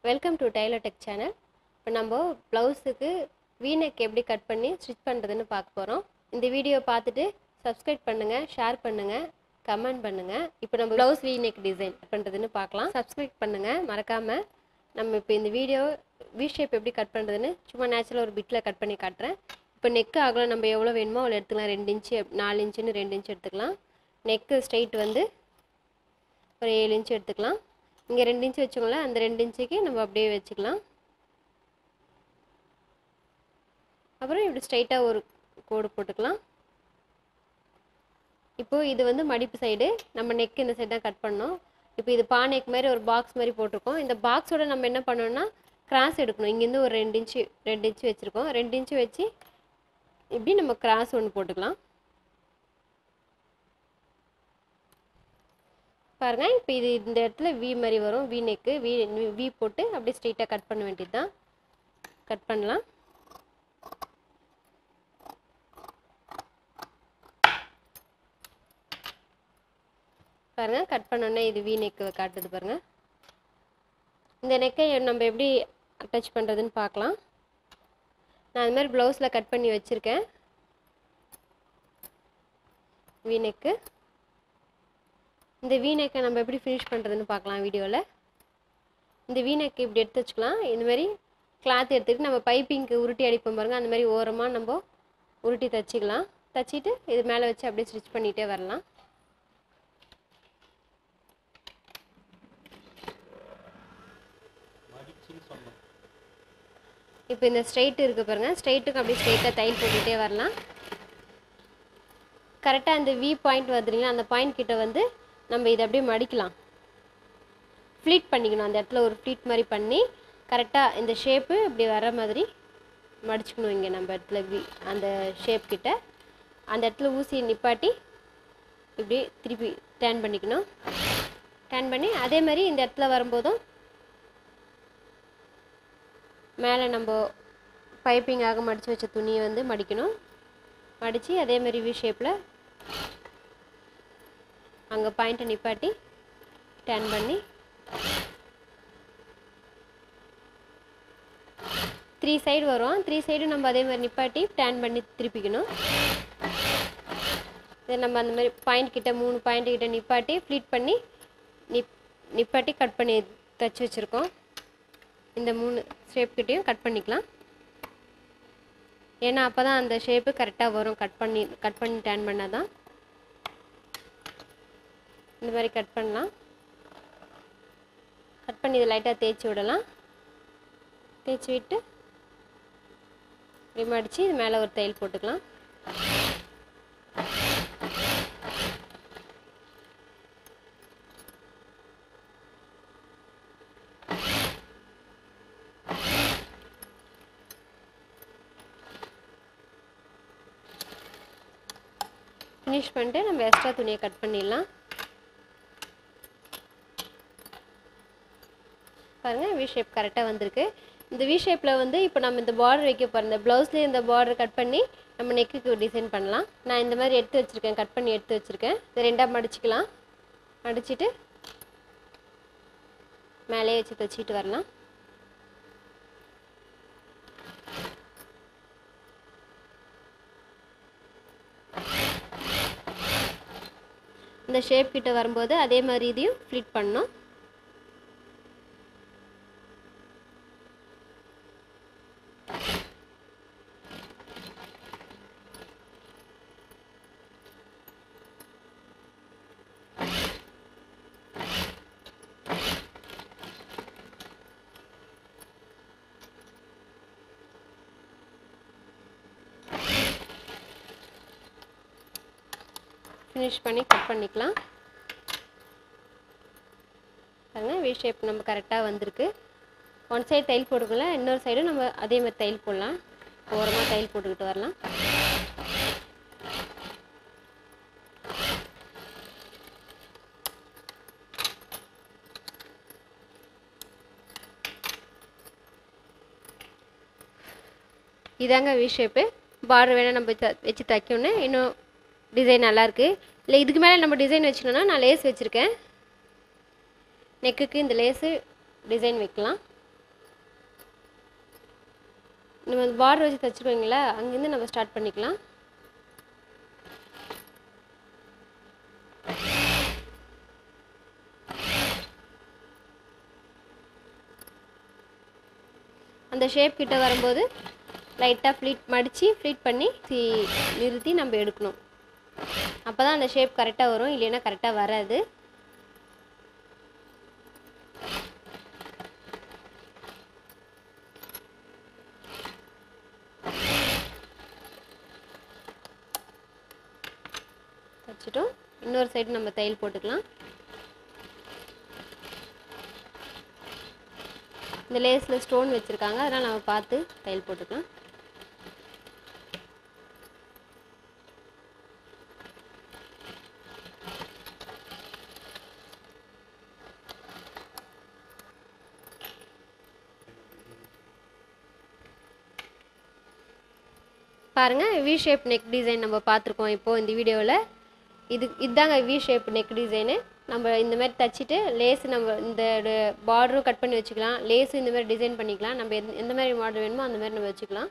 Welcome to tailor tech channel. இப்போ நம்ம ப்ளவுஸுக்கு வீநெக் எப்படி கட் பண்ணி ஸ்டிச் பண்ணுறதுன்னு பார்க்க போகிறோம். இந்த வீடியோ பார்த்துட்டு சப்ஸ்கிரைப் பண்ணுங்கள், ஷேர் பண்ணுங்கள், கமெண்ட் பண்ணுங்கள். இப்போ நம்ம ப்ளவுஸ் வீநெக் டிசைன் பண்ணுறதுன்னு பார்க்கலாம். சப்ஸ்கிரைப் பண்ணுங்கள் மறக்காமல். நம்ம இப்போ இந்த வீடியோ வி ஷேப் எப்படி கட் பண்ணுறதுன்னு சும்மா நேச்சுரலாக ஒரு பிட்டில் கட் பண்ணி காட்டுறேன். இப்போ நெக்கு அகலம் நம்ம எவ்வளோ வேணுமோ அவ்வளோ எடுத்துக்கலாம். 2 இன்ச்சு 4 இன்ச்சுன்னு 2 இன்ச்சு எடுத்துக்கலாம். நெக்கு ஸ்ட்ரைட் வந்து ஒரு 7 இன்ச்சு எடுத்துக்கலாம். இங்கே 2 இன்ச்சு வச்சுக்கோங்களேன், அந்த 2 இன்ச்சுக்கு நம்ம அப்படியே வச்சுக்கலாம். அப்புறம் இப்படி ஸ்ட்ரைட்டாக ஒரு கோடு போட்டுக்கலாம். இப்போது இது வந்து மடிப்பு சைடு, நம்ம நெக் இந்த சைடு தான் கட் பண்ணோம். இப்போ இது பானைக்கு மாதிரி ஒரு பாக்ஸ் மாதிரி போட்டிருக்கோம். இந்த பாக்ஸோட நம்ம என்ன பண்ணோம்னா கிராஸ் எடுக்கணும். இங்கேருந்து ஒரு 2 இன்ச்சு வச்சுருக்கோம். 2 இன்ச்சு வச்சு இப்படி நம்ம கிராஸ் ஒன்று போட்டுக்கலாம். பாருங்கள், இப்போ இது இந்த இடத்துல வி மாதிரி வரும். வி நெக்கு வி போட்டு அப்படியே ஸ்ட்ரெயிட்டாக கட் பண்ண வேண்டியது தான். கட் பண்ணலாம். பாருங்கள், கட் பண்ணோன்னே இது வி நெக்கு காட்டுது பாருங்கள். இந்த நெக்கை நம்ம எப்படி அட்டாச் பண்ணுறதுன்னு பார்க்கலாம். நான் அது மாதிரி ப்ளவுஸில் கட் பண்ணி வச்சுருக்கேன் வி நெக்கு. இந்த வி நெக்கை நம்ம எப்படி ஃபினிஷ் பண்ணுறதுன்னு பார்க்கலாம் வீடியோவில். இந்த வி நெக்கு இப்படி எடுத்து வச்சுக்கலாம். இந்த மாதிரி கிளாத் எடுத்துகிட்டு நம்ம பைப்பிங்க்கு உருட்டி அடிப்போம் பாருங்கள், அந்த மாதிரி ஓரமாக நம்ம உருட்டி தைச்சிக்கலாம். தைச்சிட்டு இது மேலே வச்சு அப்படியே ஸ்டிச் பண்ணிகிட்டே வரலாம். இப்போ இந்த ஸ்ட்ரெயிட் இருக்குது பாருங்கள், ஸ்ட்ரெயிட்டுக்கு அப்படியே ஸ்ட்ரெயிட்டாக தையல் போட்டுகிட்டே வரலாம். கரெக்டாக அந்த வி பாயிண்ட் வந்துடுங்களா, அந்த பாயிண்ட் கிட்ட வந்து நம்ம இதை அப்படியே மடிக்கலாம். ஃப்ளீட் பண்ணிக்கணும். அந்த இடத்துல ஒரு ஃப்ளீட் மாதிரி பண்ணி கரெக்டாக இந்த ஷேப்பு இப்படி வர மாதிரி மடிச்சுக்கணும். இங்கே நம்ம இடத்துல வி அந்த ஷேப் கிட்ட அந்த இடத்துல ஊசியை நிப்பாட்டி இப்படி திருப்பி டர்ன் பண்ணிக்கணும். டர்ன் பண்ணி அதே மாதிரி இந்த இடத்துல வரும்போதும் மேலே நம்ம பைப்பிங்காக மடித்து வச்ச துணியை வந்து மடிக்கணும். மடித்து அதே மாதிரி வி ஷேப்பில் அங்கே பாயிண்ட்டை நிப்பாட்டி டர்ன் பண்ணி 3 சைடு வரும். 3 சைடு நம்ம அதே மாதிரி நிப்பாட்டி டர்ன் பண்ணி திருப்பிக்கணும். இதை நம்ம அந்த மாதிரி பாயிண்ட் கிட்ட 3 பாயிண்ட் கிட்ட நிப்பாட்டி ஃப்ளீட் பண்ணி நிப்பாட்டி கட் பண்ணி தைச்சி வச்சுருக்கோம். இந்த 3 ஷேப் கிட்டையும் கட் பண்ணிக்கலாம். ஏன்னா அப்போ தான் அந்த ஷேப்பு கரெக்டாக வரும். கட் பண்ணி டர்ன் பண்ணால் தான். இந்த மாதிரி கட் பண்ணலாம். கட் பண்ணி இதை லைட்டாக தேய்ச்சி விடலாம். தேய்ச்சி விட்டு இப்படி மடித்து இது மேலே ஒரு தையல் போட்டுக்கலாம். ஃபினிஷ் பண்ணிட்டு நம்ம எக்ஸ்ட்ரா துணியை கட் பண்ணிடலாம். பாருங்கள், வி ஷேப் கரெக்டாக வந்திருக்கு. இந்த வி ஷேப்பில் வந்து இப்போ நம்ம இந்த பார்டர் வைக்க போகிறோம். இந்த ப்ளவுஸ்லேயே இந்த பார்டர் கட் பண்ணி நம்ம நெக்குக்கு டிசைன் பண்ணலாம். நான் இந்த மாதிரி எடுத்து வச்சுருக்கேன், கட் பண்ணி எடுத்து வச்சுருக்கேன். இது 2ஆக மடிச்சிக்கலாம். மடிச்சுட்டு மேலே வச்சு தைச்சிட்டு வரலாம். இந்த ஷேப் கிட்ட வரும்போது அதே மாதிரி இதையும் ஃப்ளிட் பண்ணணும். ஃபினிஷ் பண்ணி கட் பண்ணிக்கலாம். பாருங்கள், வி ஷேப் நம்ம கரெக்டாக வந்திருக்கு. ஒன் சைடு தையல் போட்டுக்கலாம், இன்னொரு சைடும் நம்ம அதே மாதிரி தையல் போடலாம். ஓரமாக தையல் போட்டுக்கிட்டு வரலாம். இதாங்க வி ஷேப்பு. பார்டர் வேணால் நம்ம வச்சு தைக்கணும். இன்னும் டிசைன் நல்லாயிருக்கு. இல்லை இதுக்கு மேலே நம்ம டிசைன் வச்சுக்கணுன்னா நான் லேஸ் வச்சுருக்கேன். நெக்குக்கு இந்த லேஸு டிசைன் வைக்கலாம். நம்ம பார்டர் வச்சு தைச்சிருக்கீங்களா, அங்கேருந்து நம்ம ஸ்டார்ட் பண்ணிக்கலாம். அந்த ஷேப் கிட்ட வரும்போது லைட்டாக ஃப்ளீட் பண்ணி நிறுத்தி நம்ம எடுக்கணும். அப்போ தான் அந்த ஷேப் கரெக்டாக வரும், இல்லைன்னா கரெக்டாக வராது. தைச்சிட்டோம். இன்னொரு சைடு நம்ம தையல் போட்டுக்கலாம். இந்த லேஸில் ஸ்டோன் வச்சுருக்காங்க, அதனால் நம்ம பார்த்து தையல் போட்டுக்கலாம். பாருங்கள், வி ஷேப் நெக் டிசைன் நம்ம பார்த்துருக்கோம் இப்போது இந்த வீடியோவில். இதுதாங்க வி ஷேப் நெக் டிசைனு. நம்ம இந்த மாதிரி தைச்சிட்டு லேஸு நம்ம இந்த பார்டரும் கட் பண்ணி வச்சுக்கலாம், லேஸும் இந்த மாதிரி டிசைன் பண்ணிக்கலாம். நம்ம எந்த மாதிரி மாடல் வேணுமோ அந்த மாதிரி நம்ம வச்சுக்கலாம்.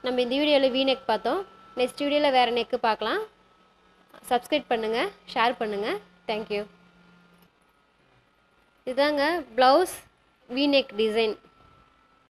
நம்ம இந்த வீடியோவில் வி நெக் பார்த்தோம். நெக்ஸ்ட் வீடியோவில் வேறு நெக்கு பார்க்கலாம். சப்ஸ்கிரைப் பண்ணுங்கள், ஷேர் பண்ணுங்கள். தேங்க்யூ. இதுதாங்க ப்ளவுஸ் வி நெக் டிசைன்.